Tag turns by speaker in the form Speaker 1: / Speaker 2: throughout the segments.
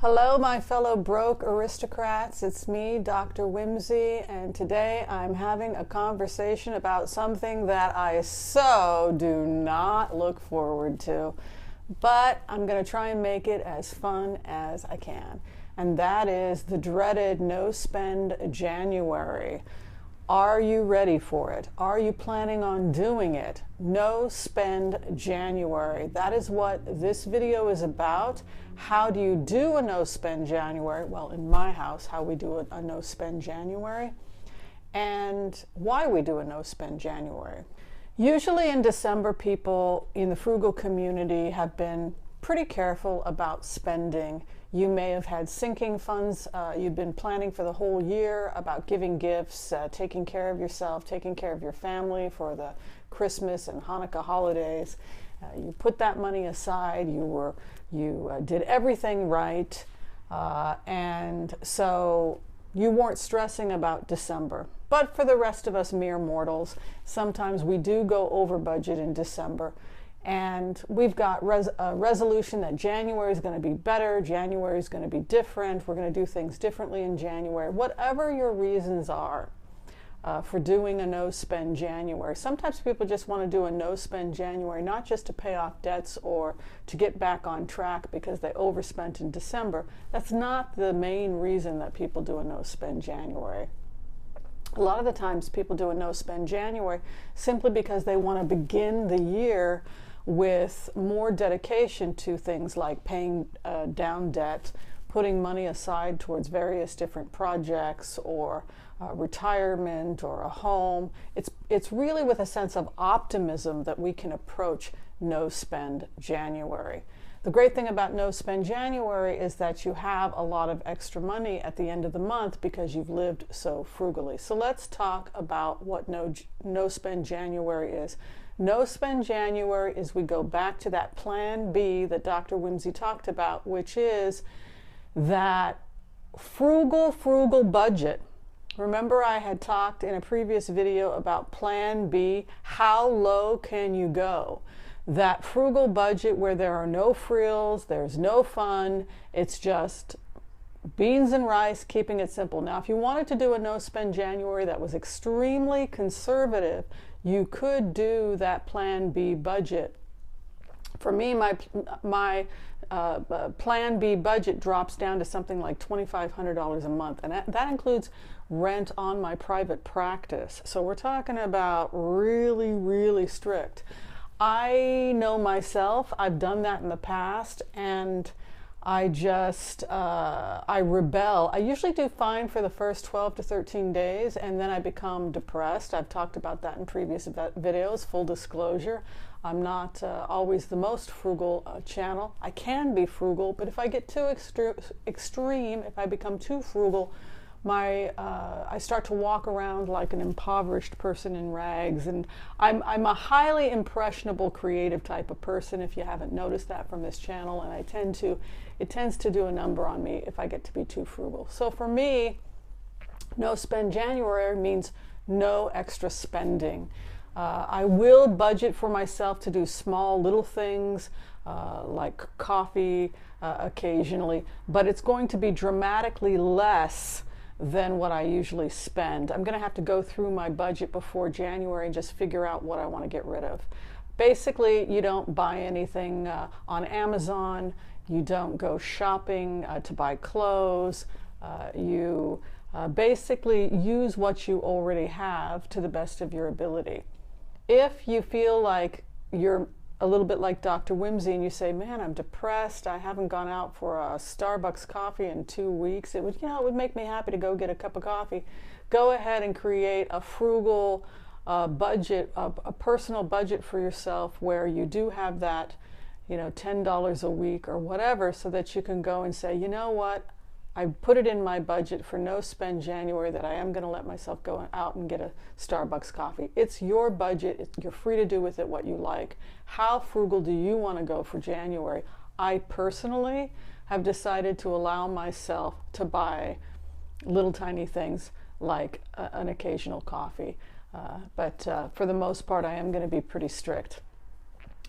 Speaker 1: Hello, my fellow broke aristocrats. It's me, Dr. Whimsy, and today I'm having a conversation about something that I so do not look forward to, but I'm going to try and make it as fun as I can, and that is the dreaded No Spend January. Are you ready for it? Are you planning on doing it? No Spend January. That is what this video is about. How do you do a no spend January? Well, in my house, how we do a no spend January, and why we do a no spend January. Usually in December, people in the frugal community have been pretty careful about spending. You may have had sinking funds. You've been planning for the whole year about giving gifts, taking care of yourself, taking care of your family for the Christmas and Hanukkah holidays. You put that money aside. You did everything right, and so you weren't stressing about December. But for the rest of us mere mortals, sometimes we do go over budget in December. And we've got a resolution that January is going to be better, January is going to be different, we're going to do things differently in January. Whatever your reasons are for doing a no-spend January. Sometimes people just want to do a no-spend January, not just to pay off debts or to get back on track because they overspent in December. That's not the main reason that people do a no-spend January. A lot of the times people do a no-spend January simply because they want to begin the year with more dedication to things like paying down debt, putting money aside towards various different projects or retirement or a home. It's really with a sense of optimism that we can approach no spend January. The great thing about no spend January is that you have a lot of extra money at the end of the month because you've lived so frugally. So let's talk about what no spend January is. No spend January is we go back to that plan B that Dr. Whimsy talked about, which is that frugal budget. Remember, I had talked in a previous video about plan B. How low can you go? That frugal budget where there are no frills, there's no fun, it's just beans and rice, keeping it simple. Now, if you wanted to do a no spend January that was extremely conservative, you could do that plan B budget. For me, my plan B budget drops down to something like $2,500 a month, and that includes rent on my private practice. So we're talking about really, really strict. I know myself, I've done that in the past, and I rebel. I usually do fine for the first 12 to 13 days, and then I become depressed. I've talked about that in previous videos, full disclosure. I'm not always the most frugal channel. I can be frugal, but if I get too extreme, if I become too frugal, I start to walk around like an impoverished person in rags, and I'm a highly impressionable creative type of person, if you haven't noticed that from this channel, and it tends to do a number on me if I get to be too frugal. So for me, no spend January means no extra spending. I will budget for myself to do small little things like coffee occasionally, but it's going to be dramatically less than what I usually spend. I'm going to have to go through my budget before January and just figure out what I want to get rid of. Basically, you don't buy anything on Amazon. You don't go shopping to buy clothes. You basically use what you already have to the best of your ability. If you feel like you're a little bit like Dr. Whimsy and you say, man, I'm depressed, I haven't gone out for a Starbucks coffee in 2 weeks, it would make me happy to go get a cup of coffee. Go ahead and create a frugal budget, a personal budget for yourself where you do have that, $10 a week or whatever, so that you can go and say, you know what, I put it in my budget for no spend January that I am going to let myself go out and get a Starbucks coffee. It's your budget. You're free to do with it what you like. How frugal do you want to go for January? I personally have decided to allow myself to buy little tiny things like an occasional coffee. But for the most part, I am going to be pretty strict.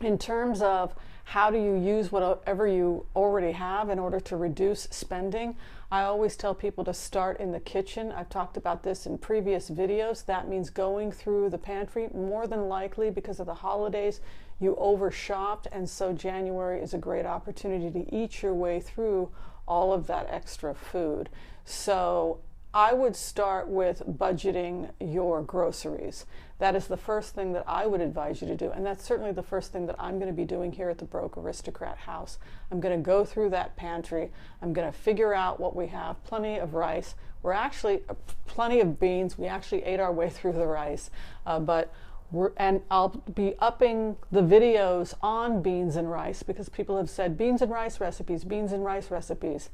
Speaker 1: In terms of how do you use whatever you already have in order to reduce spending, I always tell people to start in the kitchen. I've talked about this in previous videos. That means going through the pantry. More than likely, because of the holidays, you overshopped, and so January is a great opportunity to eat your way through all of that extra food. So I would start with budgeting your groceries. That is the first thing that I would advise you to do, and that's certainly the first thing that I'm going to be doing here at the Broke Aristocrat house. I'm going to go through that pantry. I'm going to figure out what we have. Plenty of rice. We're actually plenty of beans. We actually ate our way through the rice, and I'll be upping the videos on beans and rice because people have said beans and rice recipes, beans and rice recipes.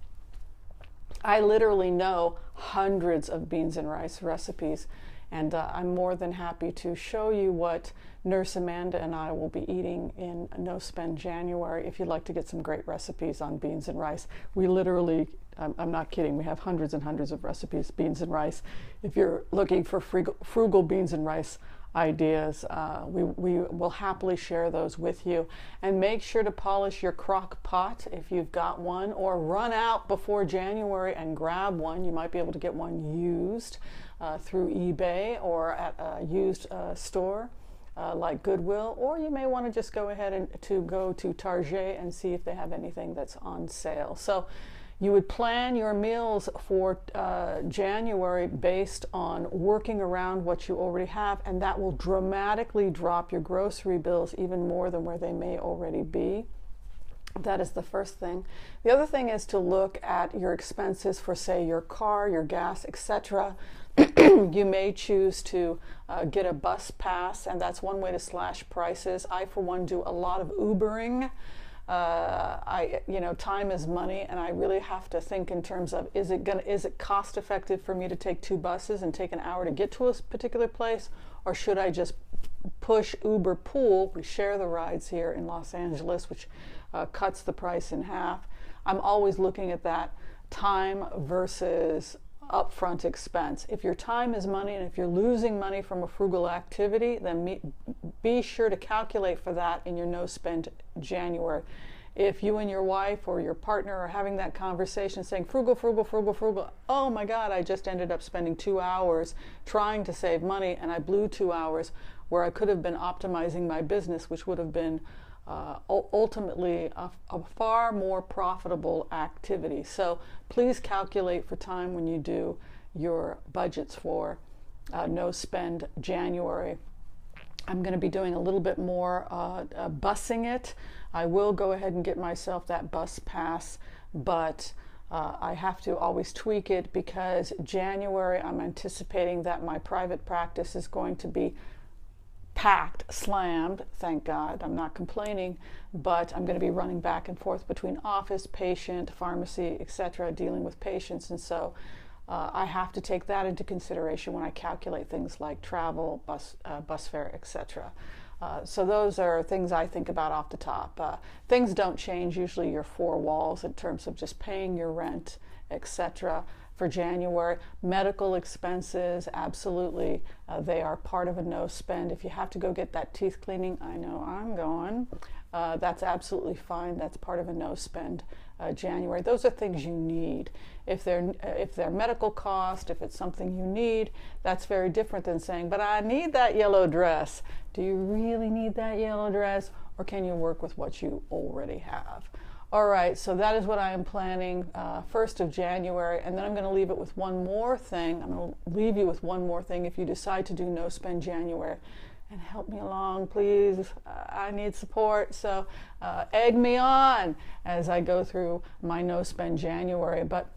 Speaker 1: I literally know hundreds of beans and rice recipes, and I'm more than happy to show you what Nurse Amanda and I will be eating in No Spend January if you'd like to get some great recipes on beans and rice. We literally, I'm not kidding, we have hundreds and hundreds of recipes, beans and rice. If you're looking for frugal beans and rice ideas, we will happily share those with you. And make sure to polish your crock pot if you've got one, or run out before January and grab one. You might be able to get one used through eBay or at a used store like Goodwill, or you may want to just go ahead and go to Target and see if they have anything that's on sale. So you would plan your meals for January based on working around what you already have, and that will dramatically drop your grocery bills even more than where they may already be. That is the first thing. The other thing is to look at your expenses for, say, your car, your gas, etc. You may choose to get a bus pass, and that's one way to slash prices. I, for one, do a lot of Ubering. Time is money, and I really have to think in terms of, is it cost effective for me to take 2 buses and take an hour to get to a particular place, or should I just push Uber Pool? We share the rides here in Los Angeles, which cuts the price in half. I'm always looking at that time versus upfront expense. If your time is money, and if you're losing money from a frugal activity, then be sure to calculate for that in your No Spend January. If you and your wife or your partner are having that conversation saying frugal, frugal, frugal, frugal, oh my God, I just ended up spending 2 hours trying to save money, and I blew 2 hours where I could have been optimizing my business, which would have been ultimately a far more profitable activity. So please calculate for time when you do your budgets for No Spend January. I'm going to be doing a little bit more busing it. I will go ahead and get myself that bus pass, but I have to always tweak it because January I'm anticipating that my private practice is going to be packed, slammed, thank God, I'm not complaining, but I'm going to be running back and forth between office, patient, pharmacy, etc., dealing with patients, and so I have to take that into consideration when I calculate things like travel, bus fare, etc. So those are things I think about off the top. Things don't change usually your 4 walls in terms of just paying your rent, etc. For January. Medical expenses, absolutely, they are part of a no spend. If you have to go get that teeth cleaning, I know I'm going, that's absolutely fine. That's part of a no spend January. Those are things you need. If they're medical cost, if it's something you need, that's very different than saying, but I need that yellow dress. Do you really need that yellow dress, or can you work with what you already have? All right, so that is what I am planning 1st of January, and then I'm going to leave it with one more thing. I'm going to leave you with one more thing if you decide to do No Spend January. And help me along, please. I need support, so egg me on as I go through my No Spend January. But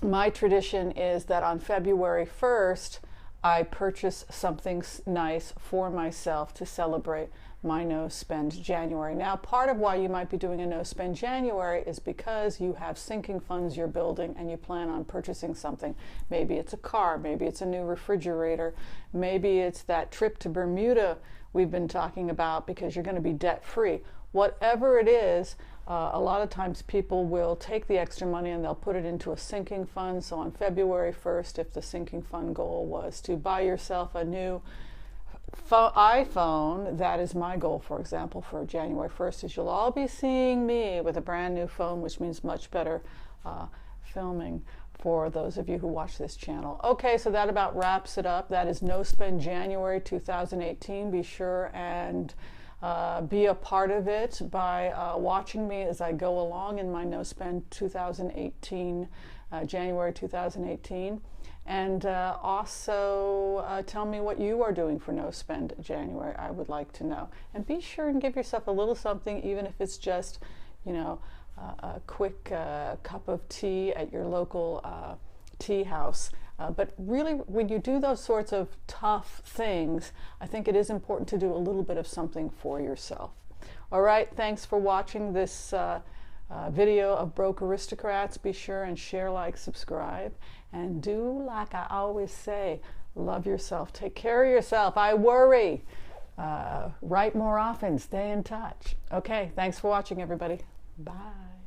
Speaker 1: my tradition is that on February 1st, I purchase something nice for myself to celebrate my No Spend January. Now, part of why you might be doing a No Spend January is because you have sinking funds you're building and you plan on purchasing something. Maybe it's a car, maybe it's a new refrigerator, maybe it's that trip to Bermuda we've been talking about because you're going to be debt-free. Whatever it is, a lot of times people will take the extra money and they'll put it into a sinking fund. So on February 1st, if the sinking fund goal was to buy yourself a new iPhone, that is my goal, for example, for January 1st, is you'll all be seeing me with a brand new phone, which means much better filming for those of you who watch this channel. Okay, so that about wraps it up. That is No Spend January 2018. Be sure and be a part of it by watching me as I go along in my No Spend 2018, January 2018. And also tell me what you are doing for No Spend January. I would like to know. And be sure and give yourself a little something, even if it's just, a quick cup of tea at your local tea house. But really, when you do those sorts of tough things, I think it is important to do a little bit of something for yourself. All right, thanks for watching this video of Broke Aristocrats. Be sure and share, like, subscribe, and do like I always say, love yourself, take care of yourself. I worry. Write more often, stay in touch. Okay, thanks for watching, everybody. Bye.